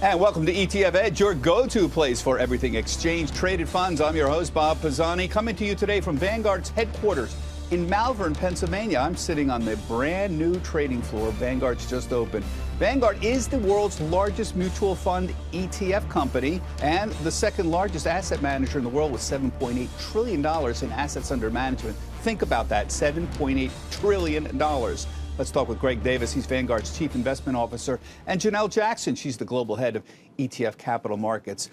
And welcome to ETF Edge, your go-to place for everything exchange-traded funds. I'm your host, Bob Pisani, coming to you today from Vanguard's headquarters in Malvern, Pennsylvania. I'm sitting on the brand new trading floor. Vanguard's just opened. Vanguard is the world's largest mutual fund ETF company and the second largest asset manager in the world with $7.8 trillion in assets under management. Think about that, $7.8 trillion. Let's talk with Greg Davis. He's Vanguard's Chief Investment Officer, and Janelle Jackson. She's the Global Head of ETF Capital Markets.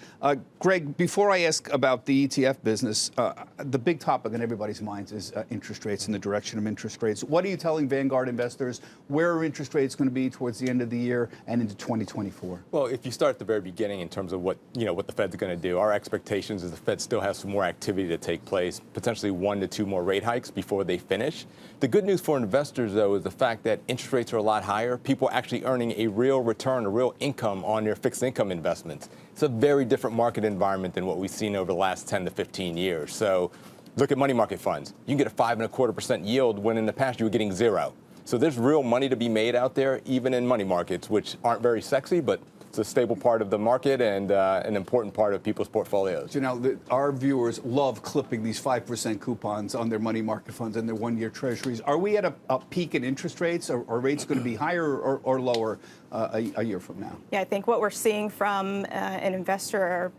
Greg, before I ask about the ETF business, the big topic on everybody's minds is interest rates and the direction of interest rates. What are you telling Vanguard investors? Where are interest rates going to be towards the end of the year and into 2024? Well, if you start at the very beginning in terms of what the Fed's going to do, our expectations is the Fed still has some more activity to take place, potentially 1 to 2 more rate hikes before they finish. The good news for investors, though, is the fact that interest rates are a lot higher. People are actually earning a real return, a real income on their fixed income investments. It's a very different market environment than what we've seen over the last 10 to 15 years. So look at money market funds. You can get a 5.25% yield when in the past you were getting 0. So there's real money to be made out there, even in money markets, which aren't very sexy, but it's a stable part of the market and an important part of people's portfolios. You know, our viewers love clipping these 5% coupons on their money market funds and their one-year treasuries. Are we at a peak in interest rates? Are rates going to be higher or lower a year from now? Yeah, I think what we're seeing from an investor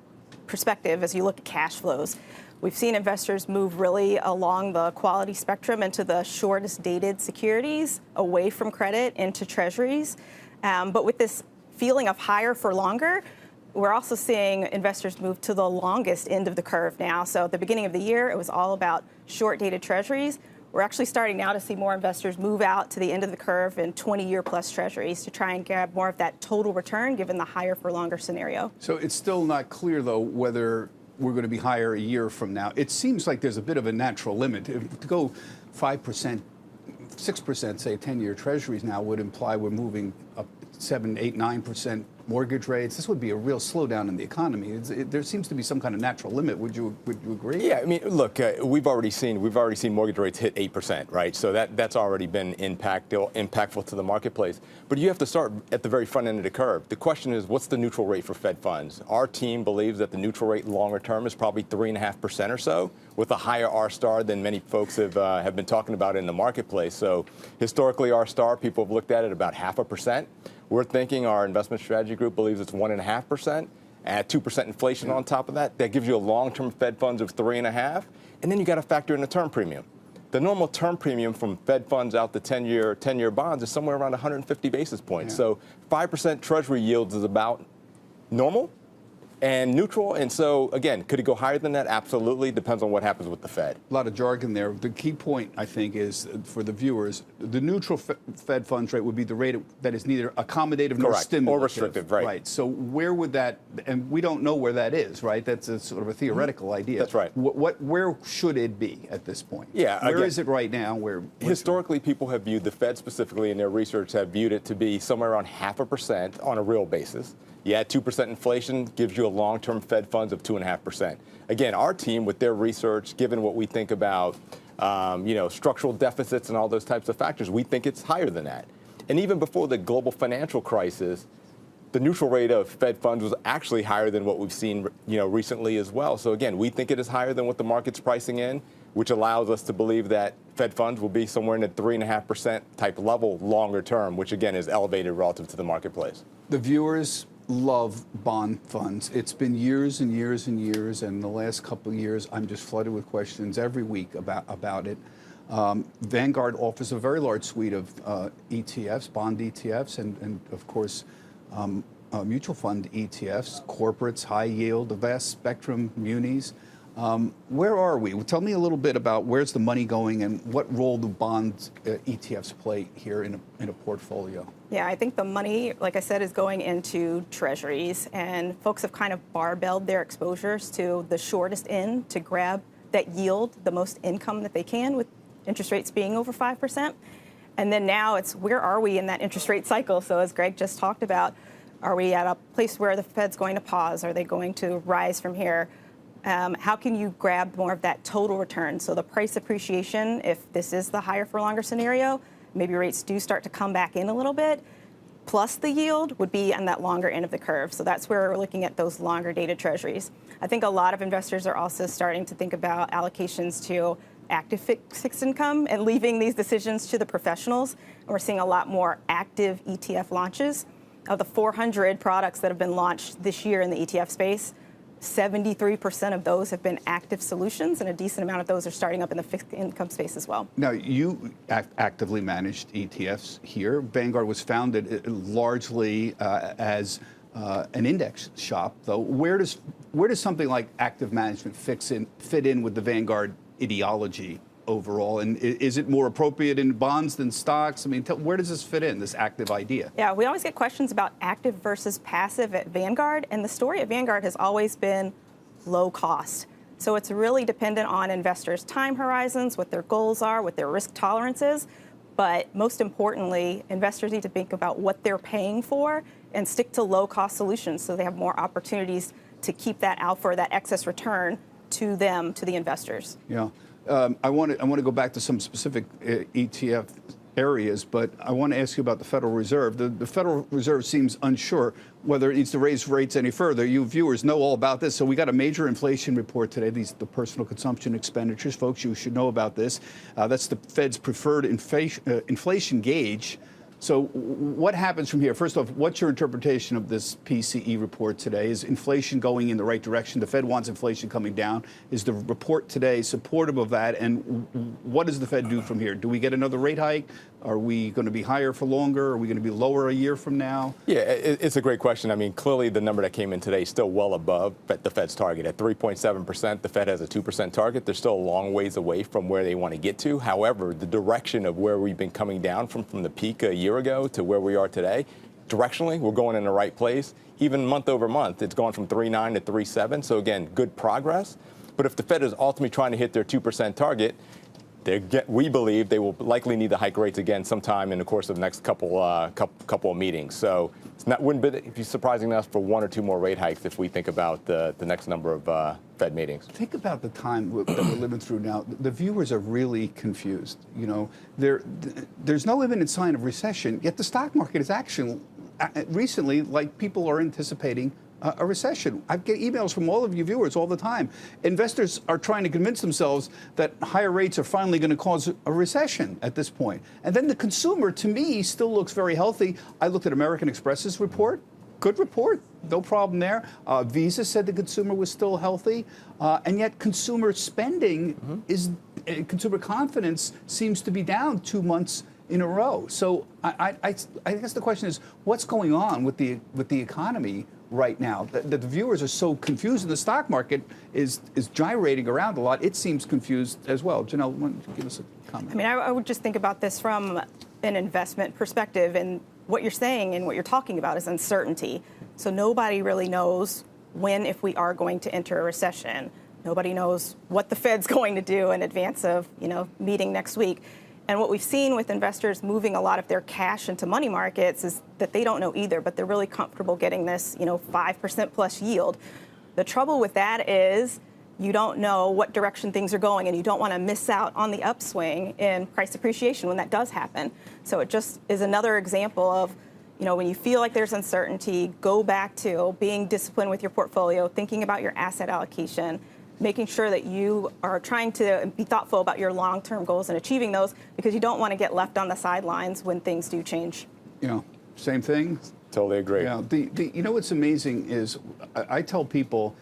perspective as you look at cash flows, we've seen investors move really along the quality spectrum into the shortest dated securities, away from credit into treasuries. But with this feeling of higher for longer, we're also seeing investors move to the longest end of the curve now. So at the beginning of the year, it was all about short-dated treasuries. We're actually starting now to see more investors move out to the end of the curve in 20-year plus treasuries to try and grab more of that total return given the higher for longer scenario. So it's still not clear, though, whether we're going to be higher a year from now. It seems like there's a bit of a natural limit. To go 5%, 6%, say, 10-year treasuries now would imply we're moving up 7, 8, 9% mortgage rates. This would be a real slowdown in the economy. There seems to be some kind of natural limit. Would you agree? Yeah, I mean, look, we've already seen mortgage rates hit 8%, right? So that's already been impactful to the marketplace. But you have to start at the very front end of the curve. The question is, what's the neutral rate for Fed funds? Our team believes that the neutral rate longer term is probably 3.5% or so, with a higher R-star than many folks have been talking about in the marketplace. So historically, R-star, people have looked at it about 0.5%. We're thinking our investment strategy group believes it's 1.5%. Add 2% inflation on top of that. That gives you a long-term Fed funds of 3.5%. And then you got to factor in the term premium. The normal term premium from Fed funds out to 10-year bonds is somewhere around 150 basis points. Yeah. So 5% Treasury yields is about normal and neutral. And so, again, could it go higher than that? Absolutely. Depends on what happens with the Fed. A lot of jargon there. The key point, I think, is for the viewers, the neutral Fed funds rate would be the rate that is neither accommodative nor stimulative. Or restrictive, right. Right. So where would that, and we don't know where that is, right? That's a sort of a theoretical idea. That's right. Where should it be at this point? Yeah. Where is it right now? Historically, people have viewed the Fed specifically in their research have viewed it to be somewhere around 0.5% on a real basis. You add 2% inflation, gives you a long-term Fed funds of 2.5%. Again, our team, with their research, given what we think about, structural deficits and all those types of factors, we think it's higher than that. And even before the global financial crisis, the neutral rate of Fed funds was actually higher than what we've seen, recently as well. So again, we think it is higher than what the market's pricing in, which allows us to believe that Fed funds will be somewhere in the 3.5% type level longer term, which again is elevated relative to the marketplace. The viewers love bond funds. It's been years and years and years, and the last couple of years, I'm just flooded with questions every week about it. Vanguard offers a very large suite of ETFs, bond ETFs, and of course, mutual fund ETFs, corporates, high yield, a vast spectrum, munis. Where are we? Tell me a little bit about where's the money going and what role do bond ETFs play here in a portfolio? Yeah, I think the money, like I said, is going into treasuries, and folks have kind of barbelled their exposures to the shortest end to grab that yield, the most income that they can, with interest rates being over 5%. And then now it's where are we in that interest rate cycle? So as Greg just talked about, are we at a place where the Fed's going to pause? Are they going to rise from here? How can you grab more of that total return? So the price appreciation, if this is the higher for longer scenario, maybe rates do start to come back in a little bit. plus the yield would be on that longer end of the curve. So that's where we're looking at those longer dated treasuries. I think a lot of investors are also starting to think about allocations to active fixed income and leaving these decisions to the professionals. And we're seeing a lot more active ETF launches. Of the 400 products that have been launched this year in the ETF space, 73% of those have been active solutions, and a decent amount of those are starting up in the fixed income space as well. Now, you actively managed ETFs here. Vanguard was founded largely as an index shop, though. Where does something like active management fit in with the Vanguard ideology overall? And is it more appropriate in bonds than stocks? I mean, where does this fit in, this active idea? Yeah, we always get questions about active versus passive at Vanguard, and the story at Vanguard has always been low cost. So it's really dependent on investors' time horizons, what their goals are, what their risk tolerance is. But most importantly, investors need to think about what they're paying for and stick to low-cost solutions so they have more opportunities to keep that alpha or that excess return to them, to the investors. Yeah. I want to go back to some specific ETF areas, but I want to ask you about the Federal Reserve. The Federal Reserve seems unsure whether it needs to raise rates any further. You viewers know all about this. So we got a major inflation report today. The personal consumption expenditures. Folks, you should know about this. That's the Fed's preferred inflation gauge. So what happens from here? First off, what's your interpretation of this PCE report today? Is inflation going in the right direction? The Fed wants inflation coming down. Is the report today supportive of that? And what does the Fed do from here? Do we get another rate hike? Are we going to be higher for longer? Are we going to be lower a year from now? Yeah, it's a great question. I mean, clearly the number that came in today is still well above the Fed's target. At 3.7%, the Fed has a 2% target. They're still a long ways away from where they want to get to. However, the direction of where we've been coming down from the peak a year ago to where we are today, directionally, we're going in the right place. Even month over month, it's gone from 3.9 to 3.7. So again, good progress. But if the Fed is ultimately trying to hit their 2% target, we believe they will likely need to hike rates again sometime in the course of the next couple of meetings. So wouldn't be surprising enough for one or two more rate hikes if we think about the next number of Fed meetings. Think about the time that we're living through now. The viewers are really confused. You know, there's no imminent sign of recession, yet the stock market is actually recently, like, people are anticipating a recession. I get emails from all of you viewers all the time. Investors are trying to convince themselves that higher rates are finally going to cause a recession at this point. And then the consumer, to me, still looks very healthy. I looked at American Express's report. Good report. No problem there. Visa said the consumer was still healthy. And yet consumer spending consumer confidence seems to be down 2 months in a row. So I guess the question is, what's going on with the economy right now? The viewers are so confused, and the stock market is gyrating around a lot. It seems confused as well. Janelle, why don't you give us a comment? I mean, I would just think about this from an investment perspective, and what you're saying and what you're talking about is uncertainty. So nobody really knows when, if we are going to enter a recession. Nobody knows what the Fed's going to do in advance of, meeting next week. And what we've seen with investors moving a lot of their cash into money markets is that they don't know either, but they're really comfortable getting this, 5% plus yield. The trouble with that is you don't know what direction things are going, and you don't want to miss out on the upswing in price appreciation when that does happen. So it just is another example of, when you feel like there's uncertainty, go back to being disciplined with your portfolio, thinking about your asset allocation, making sure that you are trying to be thoughtful about your long-term goals and achieving those, because you don't want to get left on the sidelines when things do change. Same thing. Totally agree. Yeah. What's amazing is I tell people,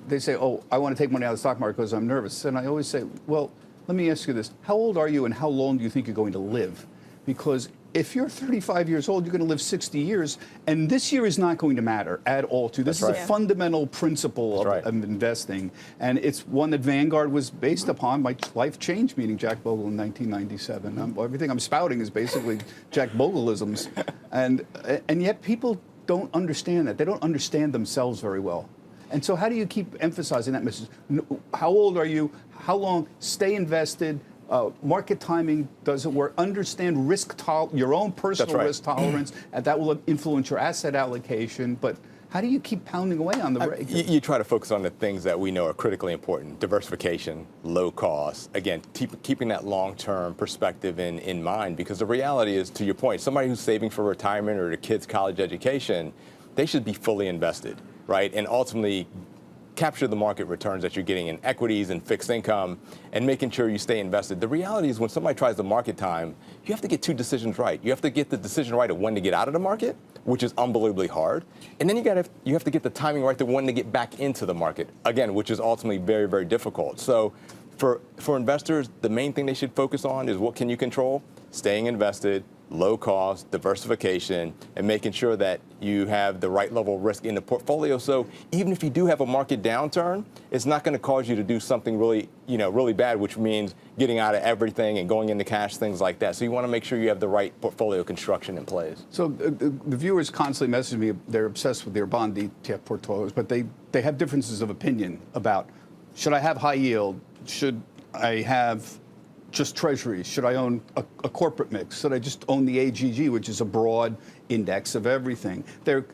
they say, oh, I want to take money out of the stock market because I'm nervous. And I always say, well, let me ask you this. How old are you and how long do you think you're going to live? Because if you're 35 years old, you're going to live 60 years, and this year is not going to matter at all to you. This is a fundamental principle of investing, and it's one that Vanguard was based upon. My life changed meeting Jack Bogle in 1997. Everything I'm spouting is basically Jack Bogleisms, and yet people don't understand that. They don't understand themselves very well. And so how do you keep emphasizing that message? How old are you? How long? Stay invested. Market timing doesn't work. Understand your own personal risk tolerance, and that will influence your asset allocation. But How do you keep pounding away on the You try to focus on the things that we know are critically important: diversification, low cost. Again, keeping that long-term perspective in mind, because the reality is, to your point, somebody who's saving for retirement or their kids' college education, they should be fully invested, right? And ultimately capture the market returns that you're getting in equities and fixed income, and making sure you stay invested. The reality is, when somebody tries the market time, you have to get two decisions right. You have to get the decision right of when to get out of the market, which is unbelievably hard, and then you have to get the timing right to when to get back into the market, again, which is ultimately very, very difficult. So for investors, the main thing they should focus on is, what can you control? Staying invested, low cost, diversification, and making sure that you have the right level of risk in the portfolio. So even if you do have a market downturn, it's not going to cause you to do something really bad, which means getting out of everything and going into cash, things like that. So you want to make sure you have the right portfolio construction in place. So the viewers constantly message me, they're obsessed with their bond ETF portfolios, but they have differences of opinion about, should I have high yield? Should I have just treasuries? Should I own a corporate mix? Should I just own the AGG, which is a broad index of everything? They're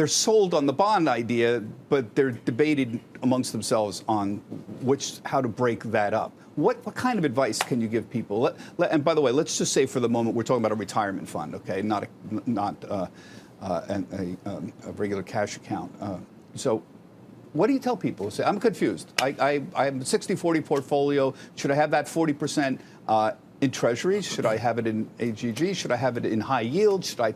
sold on the bond idea, but they're debated amongst themselves on how to break that up. What kind of advice can you give people? And by the way, let's just say for the moment we're talking about a retirement fund, okay, not a regular cash account. So what do you tell people? Say, I'm confused. I have a 60-40 portfolio. Should I have that 40% in treasuries? Should I have it in AGG? Should I have it in high yield? Should I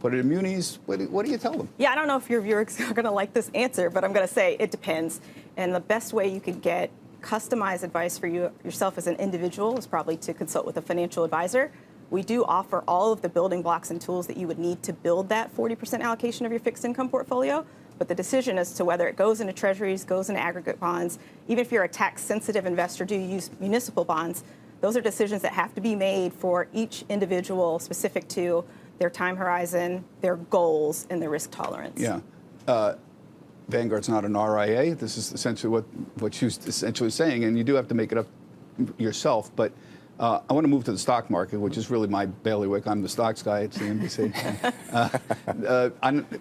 put it in munis? What do you tell them? Yeah, I don't know if your viewers are going to like this answer, but I'm going to say it depends. And the best way you could get customized advice for yourself as an individual is probably to consult with a financial advisor. We do offer all of the building blocks and tools that you would need to build that 40% allocation of your fixed income portfolio. But the decision as to whether it goes into treasuries, goes into aggregate bonds, even if you're a tax-sensitive investor, do you use municipal bonds, those are decisions that have to be made for each individual, specific to their time horizon, their goals, and their risk tolerance. Yeah. Vanguard's not an RIA. This is essentially what you're essentially saying, and you do have to make it up yourself. But I want to move to the stock market, which is really my bailiwick. I'm the stocks guy at CNBC.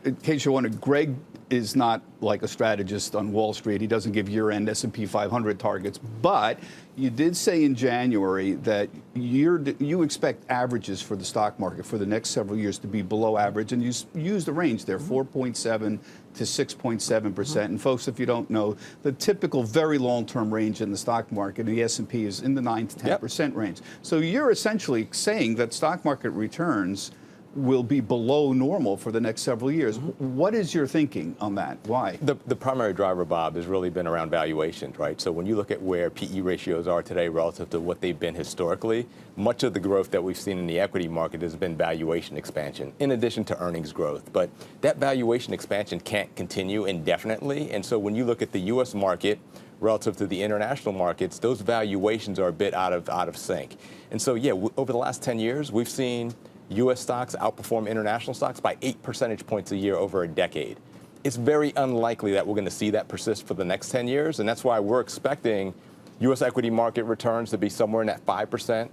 In case you're wondering, Greg is not like a strategist on Wall Street. He doesn't give year-end S&P 500 targets. But you did say in January that you expect averages for the stock market for the next several years to be below average, and you used the range there, 4.7 to 6.7%. And folks, if you don't know, the typical very long-term range in the stock market, the S&P, is in the 9 to 10% range. So you're essentially saying that stock market returns will be below normal for the next several years. What is your thinking on that? Why? The primary driver, Bob, has really been around valuations, right? So when you look at where PE ratios are today relative to what they've been historically, much of the growth that we've seen in the equity market has been valuation expansion, in addition to earnings growth. But that valuation expansion can't continue indefinitely. And so when you look at the U.S. market relative to the international markets, those valuations are a bit out of sync. And so, yeah, over the last 10 years, we've seen U.S. stocks outperform international stocks by 8 percentage points a year over a decade. It's very unlikely that we're going to see that persist for the next 10 years, and that's why we're expecting U.S. equity market returns to be somewhere in that 5%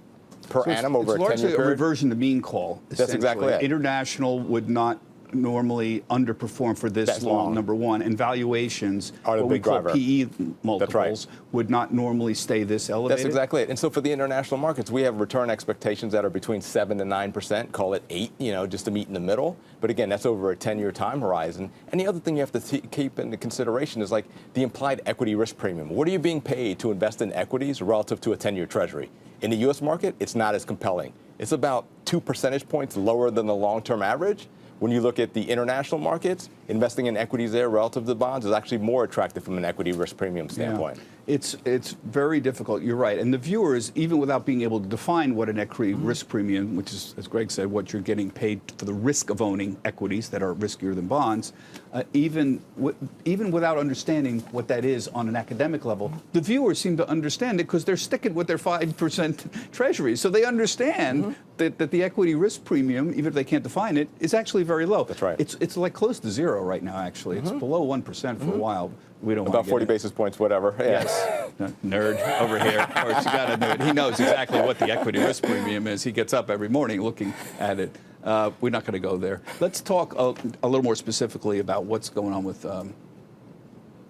per annum over a 10-year period. It's largely a reversion to mean call. That's exactly it. International would not normally underperform for this long, number one, and valuations, are the what we big call driver. PE multiples, That's right. would not normally stay this elevated. That's exactly it. And so for the international markets, we have return expectations that are between 7 to 9%, call it 8, just to meet in the middle. But again, that's over a 10-year time horizon. And the other thing you have to keep into consideration is like the implied equity risk premium. What are you being paid to invest in equities relative to a 10-year treasury? In the U.S. market, it's not as compelling. It's about 2 percentage points lower than the long-term average. When you look at the international markets, investing in equities there relative to bonds is actually more attractive from an equity risk premium standpoint. Yeah. It's very difficult. You're right. And the viewers, even without being able to define what an equity risk premium, which is, as Greg said, what you're getting paid for the risk of owning equities that are riskier than bonds, even without understanding what that is on an academic level, the viewers seem to understand it because they're sticking with their 5% treasuries. So they understand that the equity risk premium, even if they can't define it, is actually very low. That's right. It's like close to zero right now, actually. It's below 1% for a while. We don't about 40 basis points, whatever. Yes. Nerd over here. Of course, you got to know it. He knows exactly what the equity risk premium is. He gets up every morning looking at it. We're not going to go there. Let's talk a little more specifically about what's going on with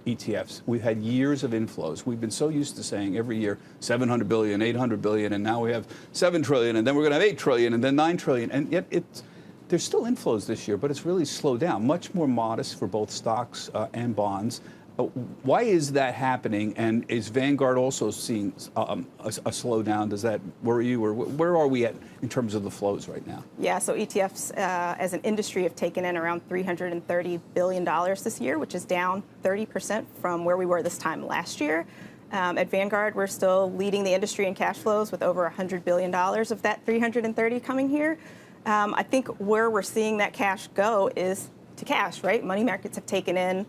ETFs. We've had years of inflows. We've been so used to saying every year 700 billion, 800 billion, and now we have 7 trillion, and then we're going to have 8 trillion, and then 9 trillion, and yet there's still inflows this year, but it's really slowed down, much more modest for both stocks and bonds. Why is that happening, and is Vanguard also seeing a slowdown? Does that worry you, or where are we at in terms of the flows right now? Yeah, so ETFs as an industry have taken in around $330 billion this year, which is down 30% from where we were this time last year. At Vanguard, we're still leading the industry in cash flows with over $100 billion of that 330 coming here. I think where we're seeing that cash go is to cash, right? Money markets have taken in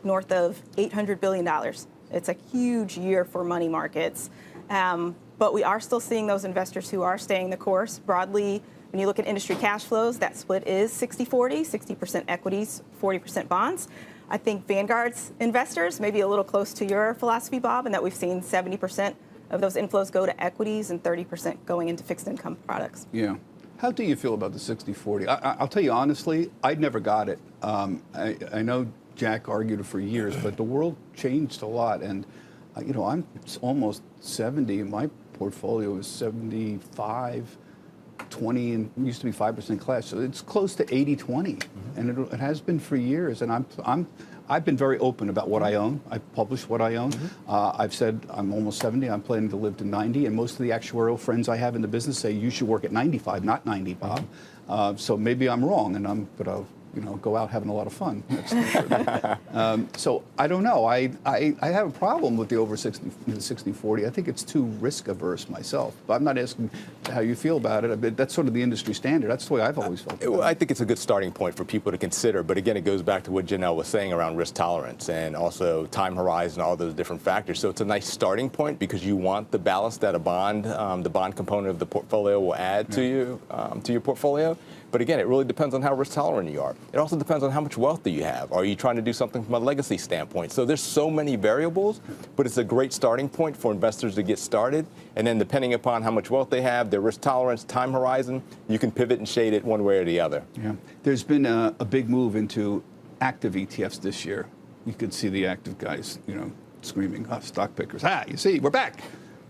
north of $800 billion. It's a huge year for money markets. But we are still seeing those investors who are staying the course. Broadly, when you look at industry cash flows, that split is 60-40, 60% equities, 40% bonds. I think Vanguard's investors may be a little close to your philosophy, Bob, in that we've seen 70% of those inflows go to equities and 30% going into fixed income products. Yeah. How do you feel about the 60-40? I'll tell you honestly, I never got it. I know Jack argued it for years, but the world changed a lot, and you know, I'm almost 70. My portfolio is 75, 20, and it used to be 5% cash, so it's close to 80-20, and it has been for years. And I've been very open about what I own. I publish what I own. I've said I'm almost 70. I'm planning to live to 90, and most of the actuarial friends I have in the business say you should work at 95, not 90, Bob. So maybe I'm wrong, but I'll go out having a lot of fun. So I don't know. I have a problem with the over 60-40. I think it's too risk averse myself. But I'm not asking how you feel about it. But that's sort of the industry standard. That's the way I've always felt. I think it's a good starting point for people to consider. But again, it goes back to what Janelle was saying around risk tolerance and also time horizon, all those different factors. So it's a nice starting point because you want the ballast that a bond, the bond component of the portfolio will add to your portfolio. But again, it really depends on how risk tolerant you are. It also depends on how much wealth do you have. Are you trying to do something from a legacy standpoint? So there's so many variables, but it's a great starting point for investors to get started. And then depending upon how much wealth they have, their risk tolerance, time horizon, you can pivot and shade it one way or the other. Yeah. There's been a big move into active ETFs this year. You could see the active guys, screaming, stock pickers. You see, we're back.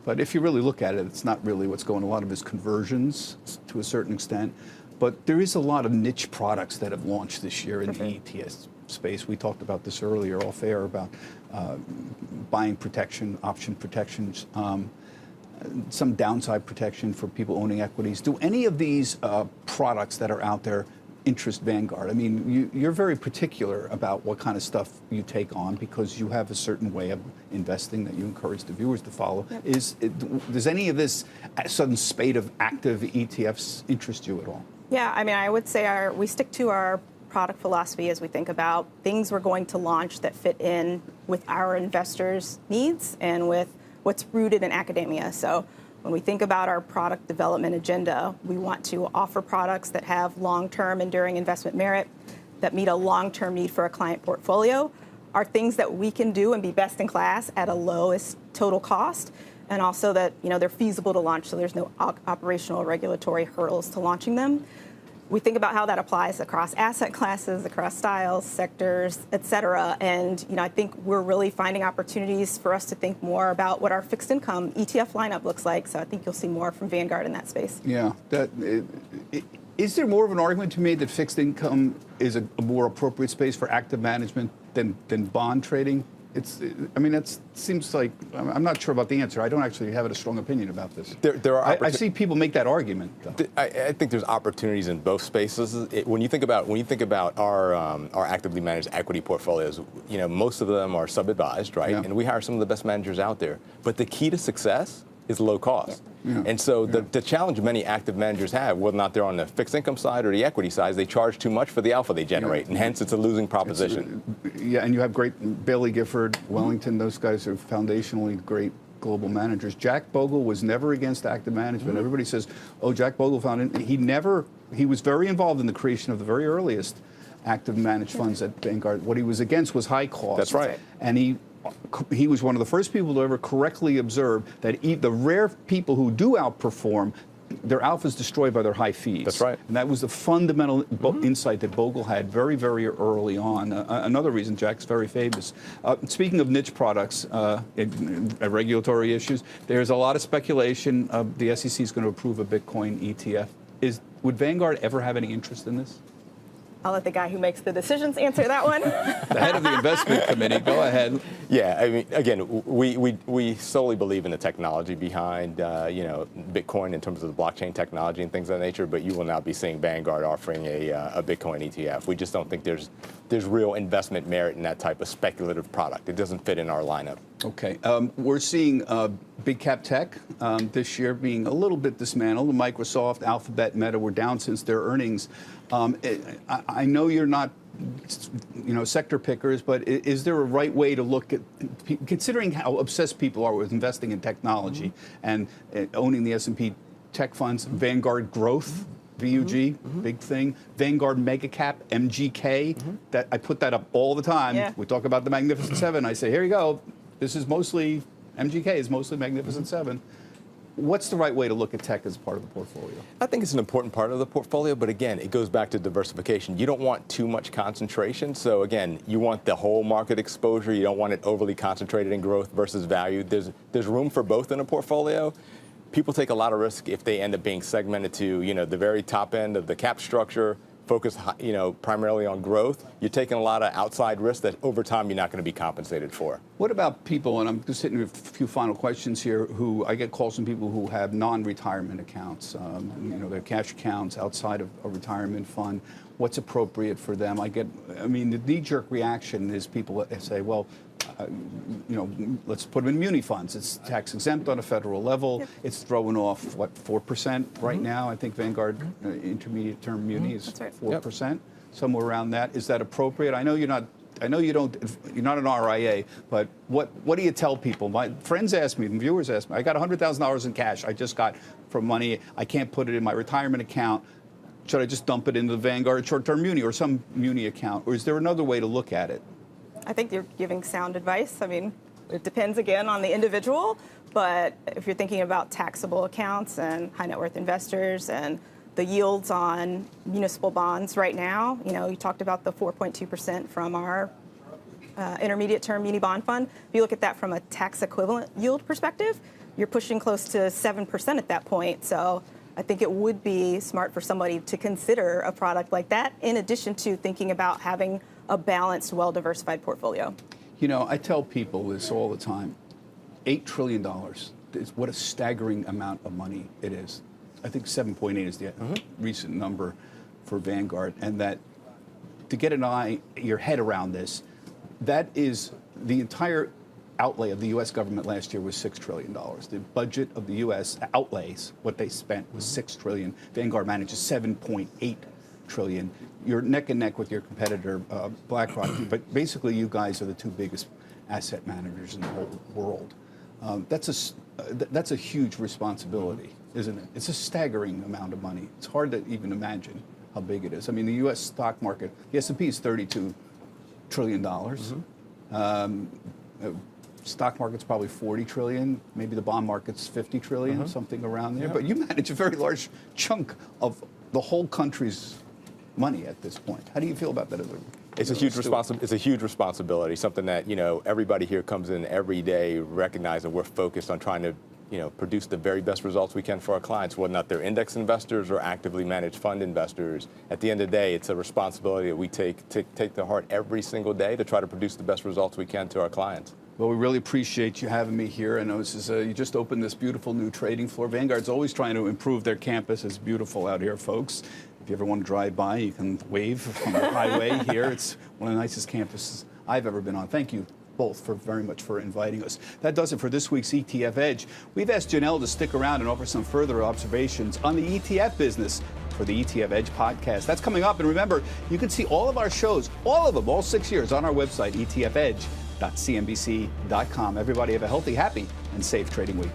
But if you really look at it, it's not really what's going on. A lot of it is conversions to a certain extent. But there is a lot of niche products that have launched this year in the ETF space. We talked about this earlier off air about buying protection, option protections, some downside protection for people owning equities. Do any of these products that are out there interest Vanguard? I mean, you're very particular about what kind of stuff you take on because you have a certain way of investing that you encourage the viewers to follow. Does any of this sudden spate of active ETFs interest you at all? Yeah, I mean, I would say we stick to our product philosophy as we think about things we're going to launch that fit in with our investors' needs and with what's rooted in academia. So when we think about our product development agenda, we want to offer products that have long-term enduring investment merit, that meet a long-term need for a client portfolio, are things that we can do and be best in class at a lowest total cost, and also that they're feasible to launch, so there's no operational or regulatory hurdles to launching them. We think about how that applies across asset classes, across styles, sectors, et cetera. And I think we're really finding opportunities for us to think more about what our fixed income ETF lineup looks like. So I think you'll see more from Vanguard in that space. Yeah. Is there more of an argument to me that fixed income is a more appropriate space for active management than bond trading? That seems like, I'm not sure about the answer. I don't actually have a strong opinion about this. I see people make that argument, though. I think there's opportunities in both spaces. When you think about our actively managed equity portfolios, most of them are sub-advised, right? Yeah. And we hire some of the best managers out there. But the key to success is low cost. Yeah. And so the challenge many active managers have, whether or not they're on the fixed income side or the equity side, is they charge too much for the alpha they generate, and hence it's a losing proposition. And you have great Bailey Gifford, Wellington, those guys are foundationally great global managers. Jack Bogle was never against active management. Everybody says, oh, Jack Bogle found it. He was very involved in the creation of the very earliest active managed funds at Vanguard. What he was against was high cost. That's right. And he was one of the first people to ever correctly observe that the rare people who do outperform their alpha is destroyed by their high fees. That's right. And that was the fundamental insight that Bogle had very, very early on. Another reason Jack's very famous. Speaking of niche products, regulatory issues, there's a lot of speculation the SEC is going to approve a Bitcoin ETF. Would Vanguard ever have any interest in this? I'll let the guy who makes the decisions answer that one. The head of the investment committee, go ahead. Yeah, I mean, again, we solely believe in the technology behind, Bitcoin in terms of the blockchain technology and things of that nature. But you will now be seeing Vanguard offering a Bitcoin ETF. We just don't think there's real investment merit in that type of speculative product. It doesn't fit in our lineup. Okay. We're seeing big cap tech this year being a little bit dismantled. Microsoft, Alphabet, Meta were down since their earnings. I know you're not, sector pickers, but is there a right way to look at, considering how obsessed people are with investing in technology and owning the S&P tech funds, Vanguard Growth, VUG, big thing. Vanguard Mega Cap, MGK. That I put that up all the time. Yeah. We talk about the Magnificent Seven. I say, here you go. This is mostly, MGK is mostly Magnificent Seven. What's the right way to look at tech as part of the portfolio? I think it's an important part of the portfolio, but again, it goes back to diversification. You don't want too much concentration. So again, you want the whole market exposure. You don't want it overly concentrated in growth versus value. There's room for both in a portfolio. People take a lot of risk if they end up being segmented to, the very top end of the cap structure, focus, primarily on growth. You're taking a lot of outside risk that over time you're not going to be compensated for. What about people, and I'm just hitting a few final questions here, who I get calls from people who have non-retirement accounts, their cash accounts outside of a retirement fund. What's appropriate for them? The knee-jerk reaction is people say, well, let's put them in muni funds. It's tax exempt on a federal level. Yep. It's throwing off, 4% right now? I think Vanguard intermediate term muni is 4%, somewhere around that. Is that appropriate? I know you're not an RIA, but what do you tell people? My friends ask me, viewers ask me, I got $100,000 in cash I just got from money. I can't put it in my retirement account. Should I just dump it into the Vanguard short-term muni or some muni account? Or is there another way to look at it? I think you're giving sound advice. It depends, again, on the individual. But if you're thinking about taxable accounts and high net worth investors and the yields on municipal bonds right now, you talked about the 4.2% from our intermediate term muni bond fund. If you look at that from a tax equivalent yield perspective, you're pushing close to 7% at that point. So I think it would be smart for somebody to consider a product like that, in addition to thinking about having a balanced, well-diversified portfolio. I tell people this all the time. $8 trillion is what a staggering amount of money it is. I think 7.8 is the recent number for Vanguard, and that to get your head around this, that is the entire outlay of the U.S. government last year was $6 trillion. The budget of the U.S. outlays, what they spent, was $6 trillion. Vanguard manages $7.8 trillion. You're neck and neck with your competitor, BlackRock, but basically you guys are the two biggest asset managers in the whole world. That's a huge responsibility, isn't it? It's a staggering amount of money. It's hard to even imagine how big it is. The U.S. stock market, the S&P is $32 trillion. Stock market's probably 40 trillion. Maybe the bond market's 50 trillion, something around there. But you manage a very large chunk of the whole country's money at this point. How do you feel about that? It's a huge responsibility. Something that everybody here comes in every day recognizing we're focused on trying to produce the very best results we can for our clients, whether or not they're index investors or actively managed fund investors. At the end of the day, it's a responsibility that we take to heart every single day to try to produce the best results we can to our clients. Well, we really appreciate you having me here. I know this is you just opened this beautiful new trading floor. Vanguard's always trying to improve their campus. It's beautiful out here, folks. If you ever want to drive by, you can wave on the highway here. It's one of the nicest campuses I've ever been on. Thank you both very much for inviting us. That does it for this week's ETF Edge. We've asked Janelle to stick around and offer some further observations on the ETF business for the ETF Edge podcast. That's coming up. And remember, you can see all of our shows, all of them, all 6 years, on our website, etfedge.cnbc.com. Everybody have a healthy, happy, and safe trading week.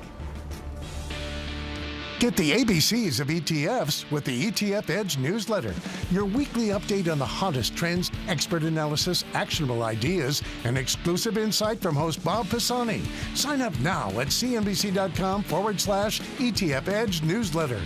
Get the ABCs of ETFs with the ETF Edge newsletter. Your weekly update on the hottest trends, expert analysis, actionable ideas, and exclusive insight from host Bob Pisani. Sign up now at cnbc.com/ETF Edge newsletter.